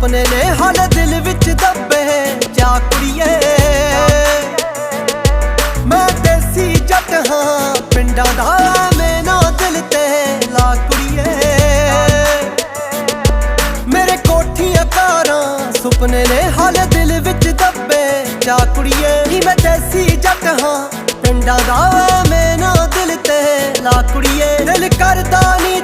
ਸੁਪਨੇ ਨੇ ਹਾਲੇ ਦਿਲ ਵਿੱਚ ਦੱਬੇ ਜਾ ਕੁੜੀਏ। ਮੈਂ ਦੇਸੀ ਜੱਟ ਹਾਂ ਪਿੰਡਾਂ ਦਾ ਮੈਨਾਂ ਦਿਲ ਤੇ ਲਾ ਕੁੜੀਏ। ਮੇਰੇ ਕੋਠੀਆਂ ਕਾਰਾਂ ਸੁਪਨੇ ਨੇ ਹਾਲੇ ਦਿਲ ਵਿੱਚ ਦੱਬੇ ਜਾ ਕੁੜੀਏ। ਨੀ ਮੈਂ ਦੇਸੀ ਜੱਟ ਹਾਂ ਪਿੰਡਾਂ ਦਾ ਮੈਨਾਂ ਦਿਲ ਤੇ ਲਾ ਕੁੜੀਏ। ਦਿਲ ਕਰਦਾ ਨੀ